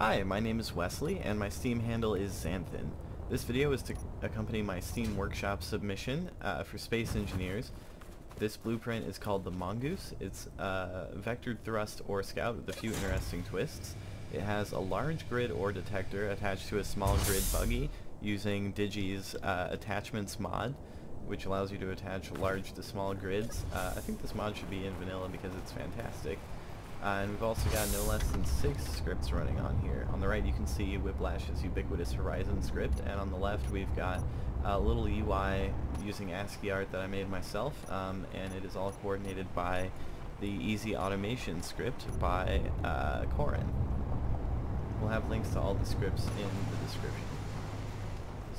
Hi, my name is Wesley, and my Steam handle is Xanthin. This video is to accompany my Steam Workshop submission for Space Engineers. This blueprint is called the Mongoose. It's a vectored thrust ore scout with a few interesting twists. It has a large grid ore detector attached to a small grid buggy using Digi's attachments mod, which allows you to attach large to small grids. I think this mod should be in vanilla because it's fantastic. And we've also got no less than 6 scripts running on here. On the right you can see Whiplash's Ubiquitous Horizon script, and on the left we've got a little UI using ASCII art that I made myself, and it is all coordinated by the Easy Automation script by Coren. We'll have links to all the scripts in the description.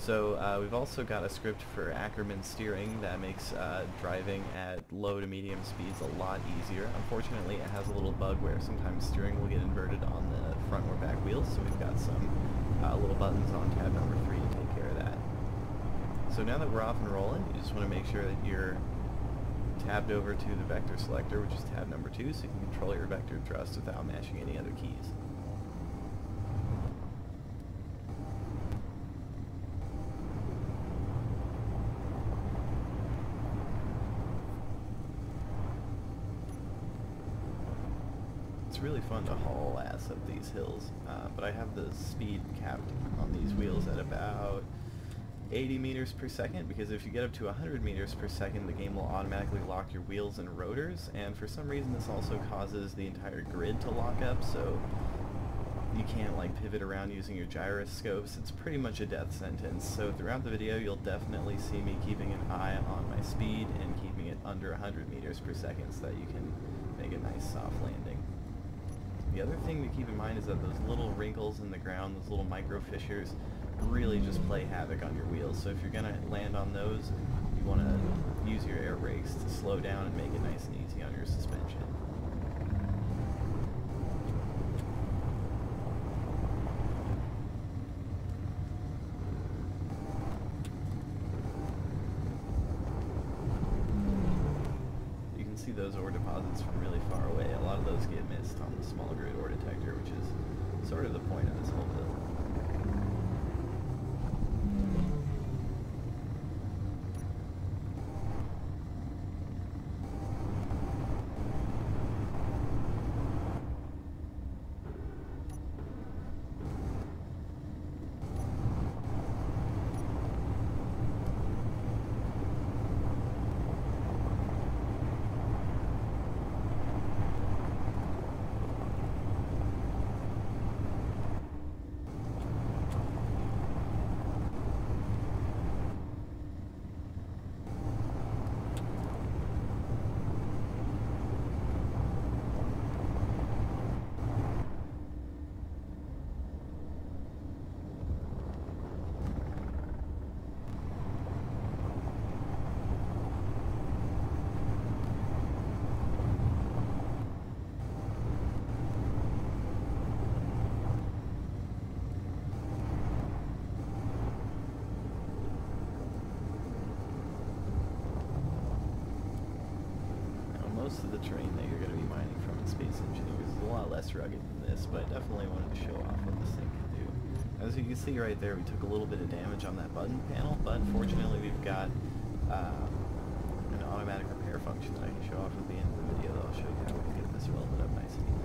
So we've also got a script for Ackermann steering that makes driving at low to medium speeds a lot easier. Unfortunately, it has a little bug where sometimes steering will get inverted on the front or back wheels, so we've got some little buttons on tab number 3 to take care of that. So now that we're off and rolling, you just want to make sure that you're tabbed over to the vector selector, which is tab number 2, so you can control your vector thrust without mashing any other keys. It's really fun to haul ass up these hills, but I have the speed capped on these wheels at about 80 meters per second, because if you get up to 100 meters per second, the game will automatically lock your wheels and rotors, and for some reason this also causes the entire grid to lock up, so you can't like pivot around using your gyroscopes. It's pretty much a death sentence. So throughout the video you'll definitely see me keeping an eye on my speed and keeping it under 100 meters per second so that you can make a nice soft landing. The other thing to keep in mind is that those little wrinkles in the ground, those little micro fissures, really just play havoc on your wheels. So if you're going to land on those, you want to use your air brakes to slow down and make it nice and easy on your suspension. See those ore deposits from really far away. A lot of those get missed on the small grid ore detector, which is sort of the point of this whole build. Most of the terrain that you're going to be mining from in Space Engineers is a lot less rugged than this, but I definitely wanted to show off what this thing can do. As you can see right there, we took a little bit of damage on that button panel, but fortunately we've got an automatic repair function that I can show off at the end of the video that I'll show you how we can get this welded up nice and easy.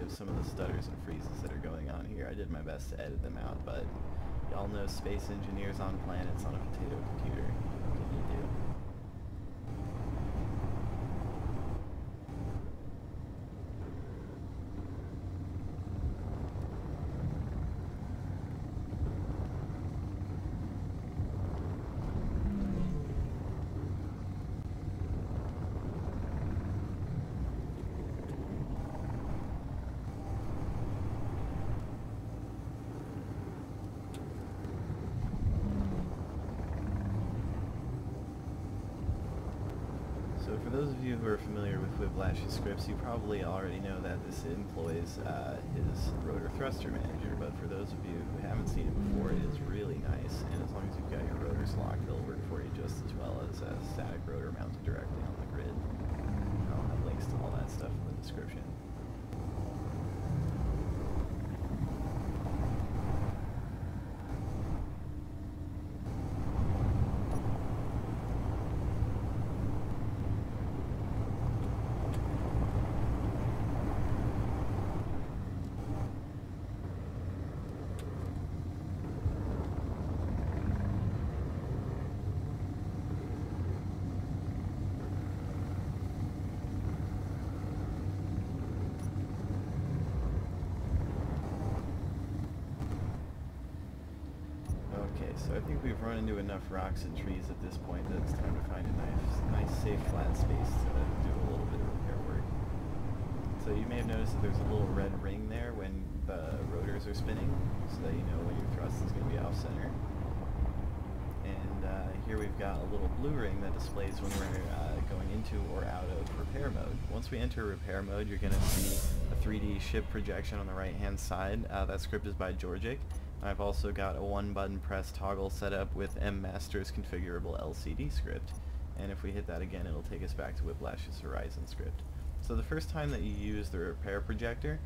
Some of the stutters and freezes that are going on here. I did my best to edit them out, but y'all know Space Engineers on planets on a potato computer. What can you do? So for those of you who are familiar with Whiplash's scripts, you probably already know that this employs his rotor thruster manager, but for those of you who haven't seen it before, it is really nice, and as long as you've got your rotors locked, they'll work for you just as well as a static rotor mounted directly on the grid. I'll have links to all that stuff in the description. So I think we've run into enough rocks and trees at this point that it's time to find a nice safe flat space to do a little bit of repair work. So you may have noticed that there's a little red ring there when the rotors are spinning, so that you know when your thrust is going to be off center. And here we've got a little blue ring that displays when we're going into or out of repair mode. Once we enter repair mode, you're going to see a 3D ship projection on the right hand side. That script is by Georgik. I've also got a one-button press toggle set up with MMaster's Configurable LCD script, and if we hit that again, it'll take us back to Whiplash's Horizon script. So the first time that you use the repair projector,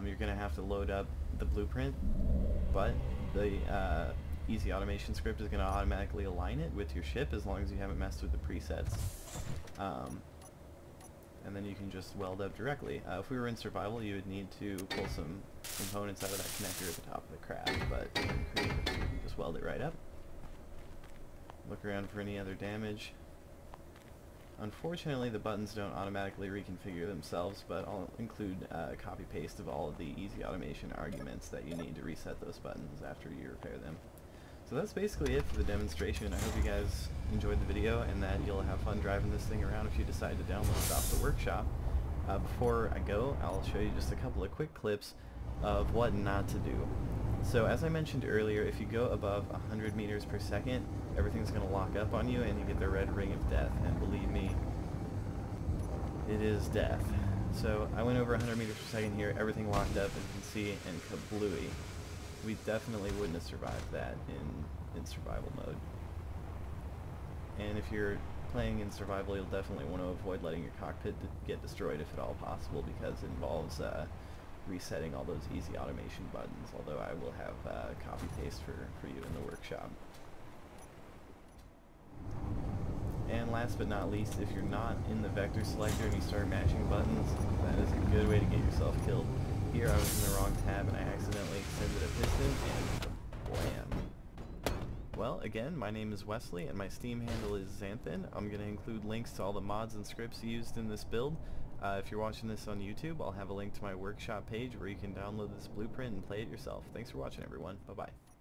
you're going to have to load up the blueprint, but the Easy Automation script is going to automatically align it with your ship as long as you haven't messed with the presets. And then you can just weld up directly. If we were in survival, you would need to pull some components out of that connector at the top of the craft, but in creative, you can just weld it right up. Look around for any other damage. Unfortunately, the buttons don't automatically reconfigure themselves, but I'll include a copy-paste of all of the Easy Automation arguments that you need to reset those buttons after you repair them. So that's basically it for the demonstration. I hope you guys enjoyed the video and that you'll have fun driving this thing around if you decide to download it off the workshop. Before I go, I'll show you just a couple of quick clips of what not to do. So as I mentioned earlier, if you go above 100 meters per second, everything's going to lock up on you and you get the red ring of death. And believe me, it is death. So I went over 100 meters per second here, everything locked up, as you can see, and kablooey. We definitely wouldn't have survived that in survival mode. And if you're playing in survival, you'll definitely want to avoid letting your cockpit get destroyed if at all possible, because it involves resetting all those Easy Automation buttons, although I will have copy-paste for you in the workshop. And last but not least, if you're not in the vector selector and you start mashing buttons, that is a good way to get yourself killed. Here I was in the wrong tab and I accidentally extended a piston and blam. Well, again, my name is Wesley and my Steam handle is Xanthin. I'm going to include links to all the mods and scripts used in this build. If you're watching this on YouTube, I'll have a link to my workshop page where you can download this blueprint and play it yourself. Thanks for watching, everyone. Bye-bye.